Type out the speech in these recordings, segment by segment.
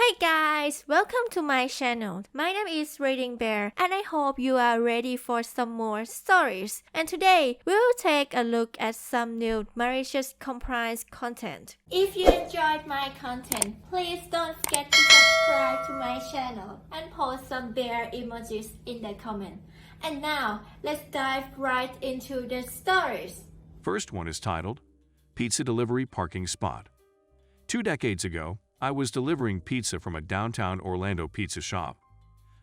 Hey guys, welcome to my channel. My name is ReadingBear and I hope you are ready for some more stories. And today, we'll take a look at some new malicious compliance content. If you enjoyed my content, please don't forget to subscribe to my channel and post some bear emojis in the comment. And now, let's dive right into the stories. First one is titled, Pizza Delivery Parking Spot. 2 decades ago, I was delivering pizza from a downtown Orlando pizza shop.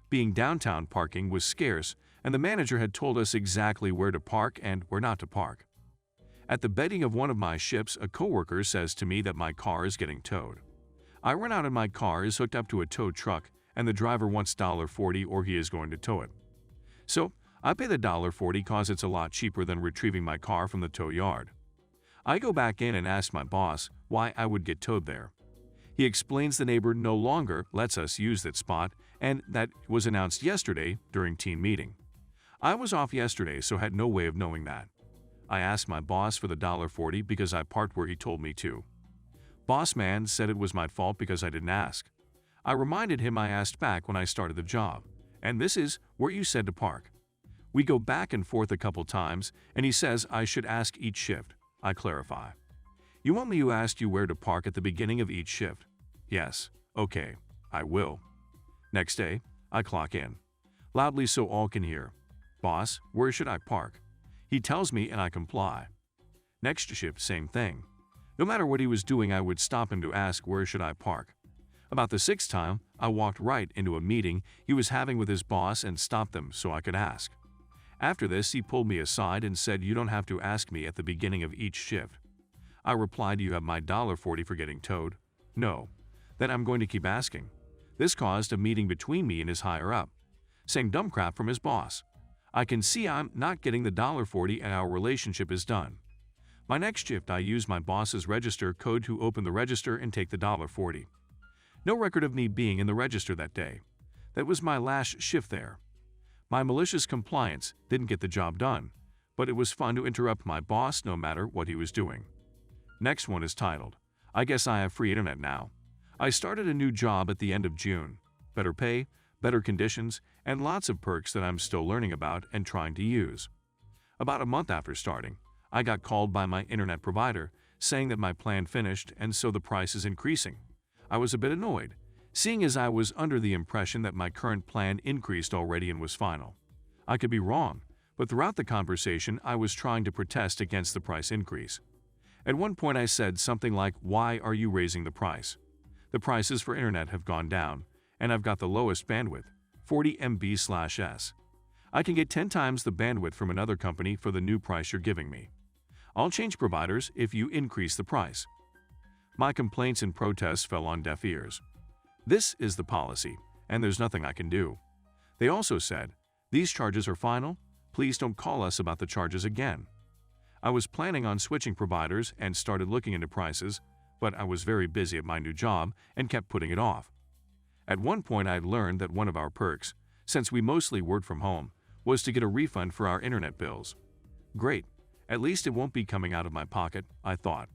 Being downtown, parking was scarce, and the manager had told us exactly where to park and where not to park. At the bedding of one of my shifts, a coworker says to me that my car is getting towed. I run out and my car is hooked up to a tow truck, and the driver wants $40 or he is going to tow it. So, I pay the $40 cause it's a lot cheaper than retrieving my car from the tow yard. I go back in and ask my boss why I would get towed there. He explains the neighbor no longer lets us use that spot, and that was announced yesterday during team meeting. I was off yesterday, so had no way of knowing that. I asked my boss for the $40 because I parked where he told me to. Boss man said it was my fault because I didn't ask. I reminded him I asked back when I started the job, and this is where you said to park. We go back and forth a couple times, and he says I should ask each shift. I clarify. You want me to ask you where to park at the beginning of each shift? Yes. Okay, I will. Next day, I clock in. Loudly so all can hear. Boss, where should I park? He tells me and I comply. Next shift, same thing. No matter what he was doing, I would stop him to ask where should I park. About the 6th time, I walked right into a meeting he was having with his boss and stopped them so I could ask. After this, he pulled me aside and said, "You don't have to ask me at the beginning of each shift." I replied, "You have my $40 for getting towed?" "No." "Then I'm going to keep asking." This caused a meeting between me and his higher-up, saying dumb crap from his boss. I can see I'm not getting the $40 and our relationship is done. My next shift, I use my boss's register code to open the register and take the $40. No record of me being in the register that day. That was my last shift there. My malicious compliance didn't get the job done, but it was fun to interrupt my boss no matter what he was doing. Next one is titled, I guess I have free internet now. I started a new job at the end of June. Better pay, better conditions, and lots of perks that I'm still learning about and trying to use. About a month after starting, I got called by my internet provider saying that my plan finished and so the price is increasing. I was a bit annoyed, seeing as I was under the impression that my current plan increased already and was final. I could be wrong, but throughout the conversation I was trying to protest against the price increase. At one point I said something like, "Why are you raising the price? The prices for internet have gone down, and I've got the lowest bandwidth, 40 MB/s. I can get 10 times the bandwidth from another company for the new price you're giving me. I'll change providers if you increase the price." My complaints and protests fell on deaf ears. This is the policy, and there's nothing I can do. They also said, "These charges are final. Please don't call us about the charges again." I was planning on switching providers and started looking into prices, but I was very busy at my new job and kept putting it off. At one point I learned that one of our perks, since we mostly worked from home, was to get a refund for our internet bills. Great, at least it won't be coming out of my pocket, I thought.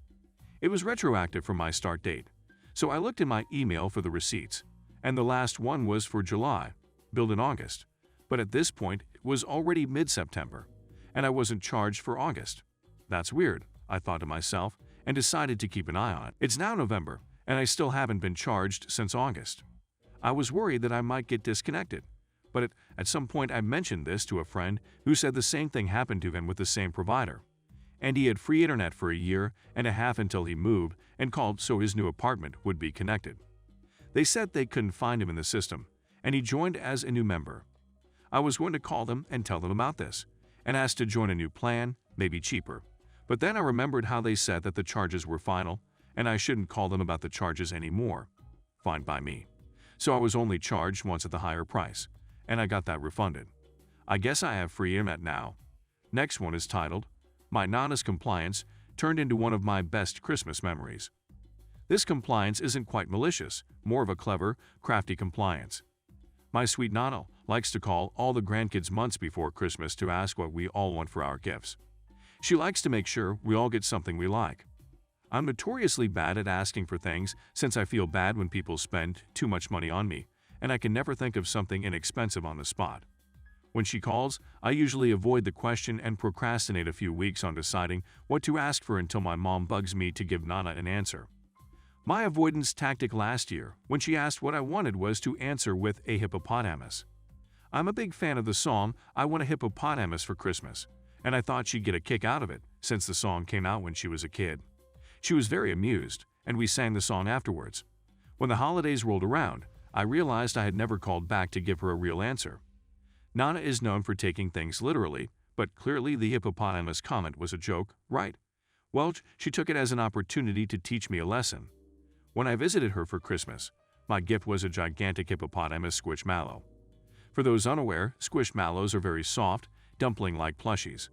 It was retroactive from my start date, so I looked in my email for the receipts, and the last one was for July, billed in August. But at this point, it was already mid-September, and I wasn't charged for August. That's weird, I thought to myself, and decided to keep an eye on it. It's now November, and I still haven't been charged since August. I was worried that I might get disconnected, but at some point I mentioned this to a friend who said the same thing happened to him with the same provider. And he had free internet for a year and a half until he moved and called so his new apartment would be connected. They said they couldn't find him in the system, and he joined as a new member. I was going to call them and tell them about this, and asked to join a new plan, maybe cheaper. But then I remembered how they said that the charges were final, and I shouldn't call them about the charges anymore. Fine by me. So I was only charged once at the higher price, and I got that refunded. I guess I have free internet now. Next one is titled, My Nana's Compliance Turned into One of My Best Christmas Memories. This compliance isn't quite malicious, more of a clever, crafty compliance. My sweet Nana likes to call all the grandkids months before Christmas to ask what we all want for our gifts. She likes to make sure we all get something we like. I'm notoriously bad at asking for things since I feel bad when people spend too much money on me, and I can never think of something inexpensive on the spot. When she calls, I usually avoid the question and procrastinate a few weeks on deciding what to ask for until my mom bugs me to give Nana an answer. My avoidance tactic last year, when she asked what I wanted, was to answer with a hippopotamus. I'm a big fan of the song "I Want a Hippopotamus for Christmas," and I thought she'd get a kick out of it since the song came out when she was a kid. She was very amused, and we sang the song afterwards. When the holidays rolled around, I realized I had never called back to give her a real answer. Nana is known for taking things literally, but clearly the hippopotamus comment was a joke, right? Well, she took it as an opportunity to teach me a lesson. When I visited her for Christmas, my gift was a gigantic hippopotamus squish mallow. For those unaware, squish mallows are very soft, dumpling-like plushies.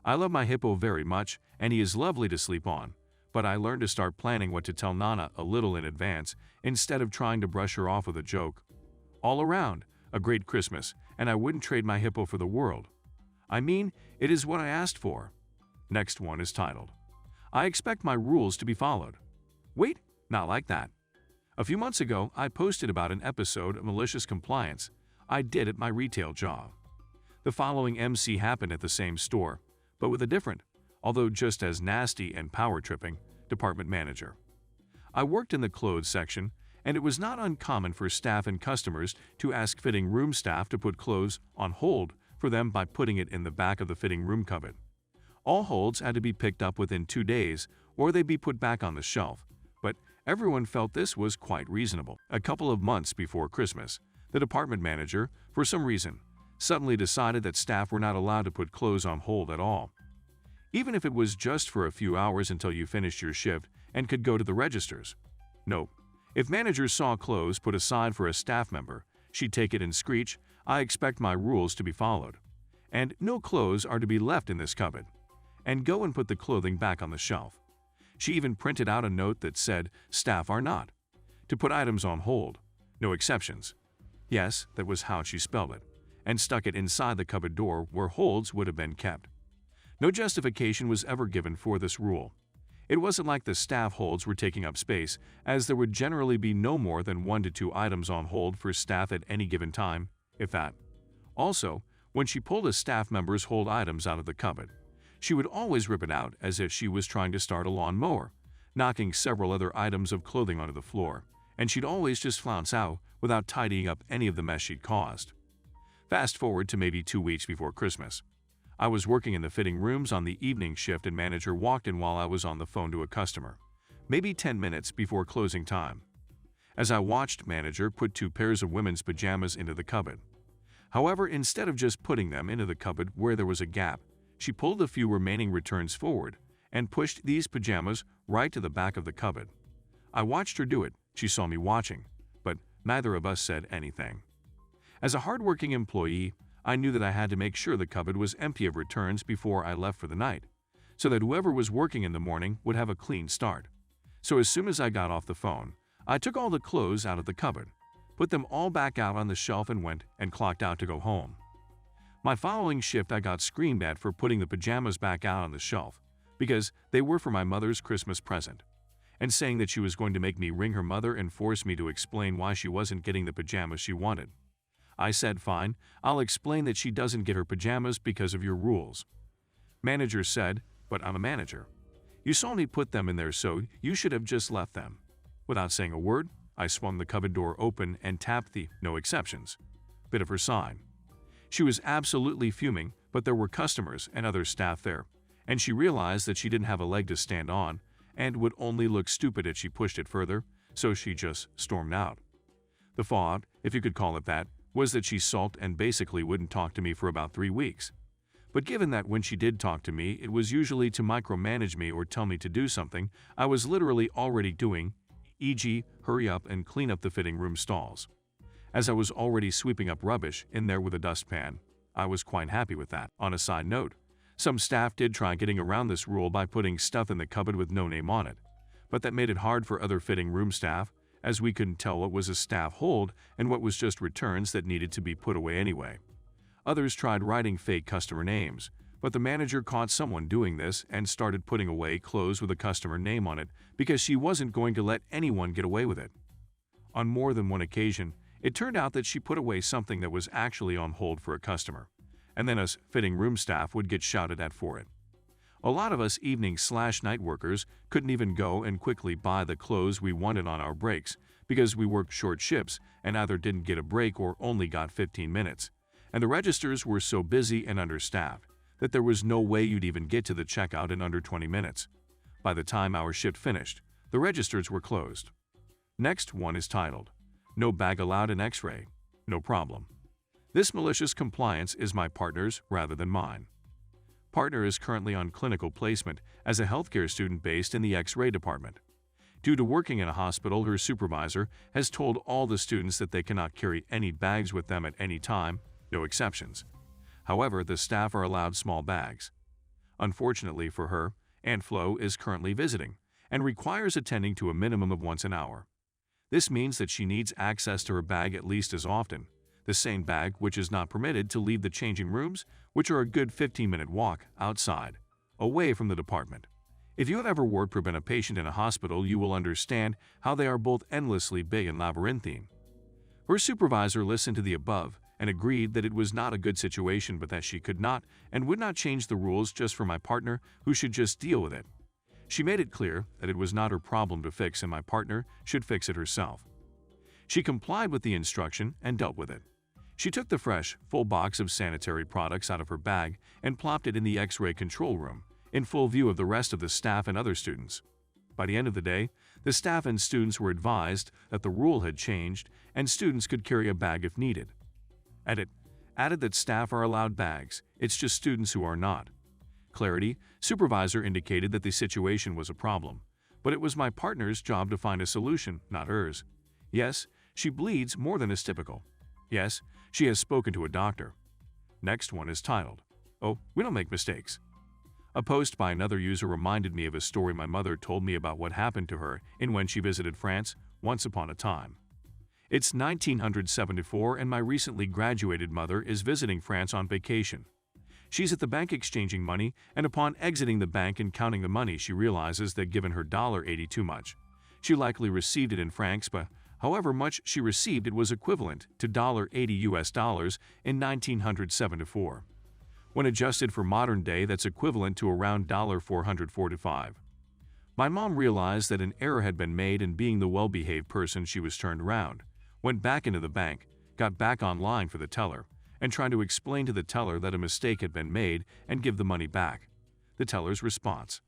I love my hippo very much, and he is lovely to sleep on, but I learned to start planning what to tell Nana a little in advance instead of trying to brush her off with a joke. All around, a great Christmas, and I wouldn't trade my hippo for the world. I mean, it is what I asked for. Next one is titled, "I expect my rules to be followed." Wait, not like that. A few months ago, I posted about an episode of Malicious compliance I did at my retail job. The following MC happened at the same store, but with a different, although just as nasty and power-tripping, department manager. I worked in the clothes section, and it was not uncommon for staff and customers to ask fitting room staff to put clothes on hold for them by putting it in the back of the fitting room cupboard. All holds had to be picked up within 2 days, or they'd be put back on the shelf, but everyone felt this was quite reasonable. A couple of months before Christmas, the department manager, for some reason, suddenly decided that staff were not allowed to put clothes on hold at all, even if it was just for a few hours until you finished your shift and could go to the registers. No. If managers saw clothes put aside for a staff member, she'd take it and screech, "I expect my rules to be followed," and "No clothes are to be left in this cupboard," and go and put the clothing back on the shelf. She even printed out a note that said, "Staff are not to put items on hold, no exceptions." Yes, that was how she spelled it, and stuck it inside the cupboard door where holds would have been kept. No justification was ever given for this rule. It wasn't like the staff holds were taking up space, as there would generally be no more than 1 to 2 items on hold for staff at any given time, if that. Also, when she pulled a staff member's hold items out of the cupboard, she would always rip it out as if she was trying to start a lawn mower, knocking several other items of clothing onto the floor, and she'd always just flounce out without tidying up any of the mess she'd caused. Fast forward to maybe 2 weeks before Christmas. I was working in the fitting rooms on the evening shift, and manager walked in while I was on the phone to a customer, maybe 10 minutes before closing time. As I watched, manager put 2 pairs of women's pajamas into the cupboard. However, instead of just putting them into the cupboard where there was a gap, she pulled the few remaining returns forward and pushed these pajamas right to the back of the cupboard. I watched her do it. She saw me watching, but neither of us said anything. As a hardworking employee, I knew that I had to make sure the cupboard was empty of returns before I left for the night, so that whoever was working in the morning would have a clean start. So as soon as I got off the phone, I took all the clothes out of the cupboard, put them all back out on the shelf, and went and clocked out to go home. My following shift, I got screamed at for putting the pajamas back out on the shelf, because they were for my mother's Christmas present, and saying that she was going to make me ring her mother and force me to explain why she wasn't getting the pajamas she wanted. I said, "Fine, I'll explain that she doesn't get her pajamas because of your rules." Manager said, "But I'm a manager. You saw me put them in there, so you should have just left them." Without saying a word, I swung the cupboard door open and tapped the "No exceptions" bit of her sign. She was absolutely fuming, but there were customers and other staff there, and she realized that she didn't have a leg to stand on and would only look stupid if she pushed it further, so she just stormed out. The fallout, if you could call it that, was that she sulked and basically wouldn't talk to me for about 3 weeks. But given that when she did talk to me, it was usually to micromanage me or tell me to do something I was literally already doing, e.g., hurry up and clean up the fitting room stalls. As I was already sweeping up rubbish in there with a dustpan, I was quite happy with that. On a side note, some staff did try getting around this rule by putting stuff in the cupboard with no name on it, but that made it hard for other fitting room staff, as we couldn't tell what was a staff hold and what was just returns that needed to be put away anyway. Others tried writing fake customer names, But the manager caught someone doing this and started putting away clothes with a customer name on it because she wasn't going to let anyone get away with it. On more than one occasion, it turned out that she put away something that was actually on hold for a customer, and then us fitting room staff would get shouted at for it. A lot of us evening/night workers couldn't even go and quickly buy the clothes we wanted on our breaks because we worked short shifts and either didn't get a break or only got 15 minutes, and the registers were so busy and understaffed that there was no way you'd even get to the checkout in under 20 minutes. By the time our shift finished, the registers were closed. Next one is titled, "No Bag Allowed in X-Ray, No Problem." This malicious compliance is my partner's rather than mine. Partner is currently on clinical placement as a healthcare student based in the X-ray department. Due to working in a hospital, her supervisor has told all the students that they cannot carry any bags with them at any time, no exceptions. However, the staff are allowed small bags. Unfortunately for her, Aunt Flo is currently visiting and requires attending to a minimum of once an hour. This means that she needs access to her bag at least as often, the same bag which is not permitted to leave the changing rooms, which are a good 15-minute walk outside, away from the department. If you have ever worked or been a patient in a hospital, you will understand how they are both endlessly big and labyrinthine. Her supervisor listened to the above and agreed that it was not a good situation, but that she could not and would not change the rules just for my partner, who should just deal with it. She made it clear that it was not her problem to fix and my partner should fix it herself. She complied with the instruction and dealt with it. She took the fresh, full box of sanitary products out of her bag and plopped it in the X-ray control room, in full view of the rest of the staff and other students. By the end of the day, the staff and students were advised that the rule had changed and students could carry a bag if needed. Edit. Added that staff are allowed bags, it's just students who are not. Clarity. Supervisor indicated that the situation was a problem, but it was my partner's job to find a solution, not hers. Yes, she bleeds more than is typical. Yes, she has spoken to a doctor. Next one is titled, "Oh, we don't make mistakes." A post by another user reminded me of a story my mother told me about what happened to her when she visited France once upon a time. It's 1974 and my recently graduated mother is visiting France on vacation. She's at the bank exchanging money, and upon exiting the bank and counting the money, she realizes that given her $80 too much. She likely received it in francs, but however much she received, it was equivalent to $80 US in 1974. When adjusted for modern day, that's equivalent to around $445. My mom realized that an error had been made, and being the well-behaved person she was, turned around, went back into the bank, got back online for the teller, and tried to explain to the teller that a mistake had been made and give the money back. The teller's response.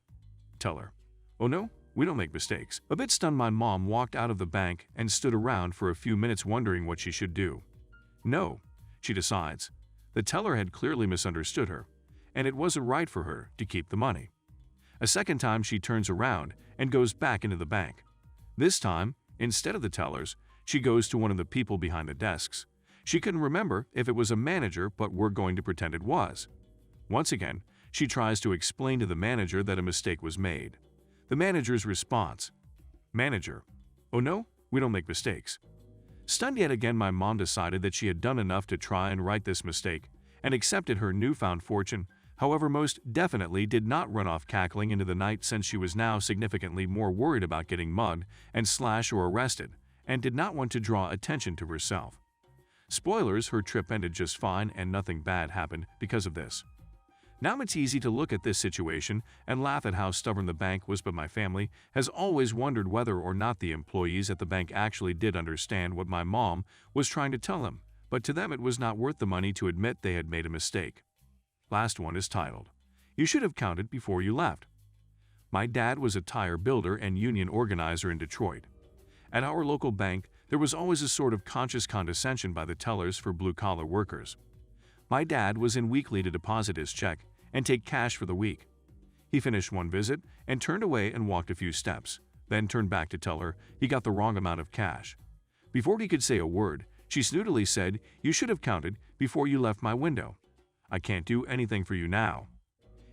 Teller: "Oh no, we don't make mistakes." A bit stunned, my mom walked out of the bank and stood around for a few minutes wondering what she should do. No, she decides. The teller had clearly misunderstood her, and it wasn't right for her to keep the money. A second time she turns around and goes back into the bank. This time, instead of the tellers, she goes to one of the people behind the desks. She couldn't remember if it was a manager, but we're going to pretend it was. Once again, she tries to explain to the manager that a mistake was made. The manager's response. Manager: "Oh no, we don't make mistakes." Stunned yet again, my mom decided that she had done enough to try and right this mistake and accepted her newfound fortune. However, most definitely did not run off cackling into the night, since she was now significantly more worried about getting mugged and slashed or arrested, and did not want to draw attention to herself. Spoilers, her trip ended just fine and nothing bad happened because of this. Now it's easy to look at this situation and laugh at how stubborn the bank was, but my family has always wondered whether or not the employees at the bank actually did understand what my mom was trying to tell them, but to them it was not worth the money to admit they had made a mistake. Last one is titled, "You Should Have Counted Before You Left." My dad was a tire builder and union organizer in Detroit. At our local bank, there was always a sort of conscious condescension by the tellers for blue-collar workers. My dad was in weekly to deposit his check and take cash for the week. He finished one visit and turned away and walked a few steps, then turned back to tell her he got the wrong amount of cash. Before he could say a word, she snootily said, "You should have counted before you left my window. I can't do anything for you now."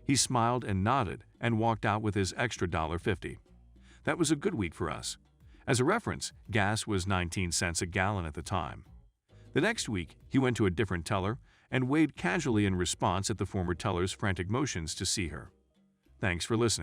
He smiled and nodded and walked out with his extra $50. That was a good week for us. As a reference, gas was 19 cents a gallon at the time. The next week, he went to a different teller and waved casually in response at the former teller's frantic motions to see her. Thanks for listening.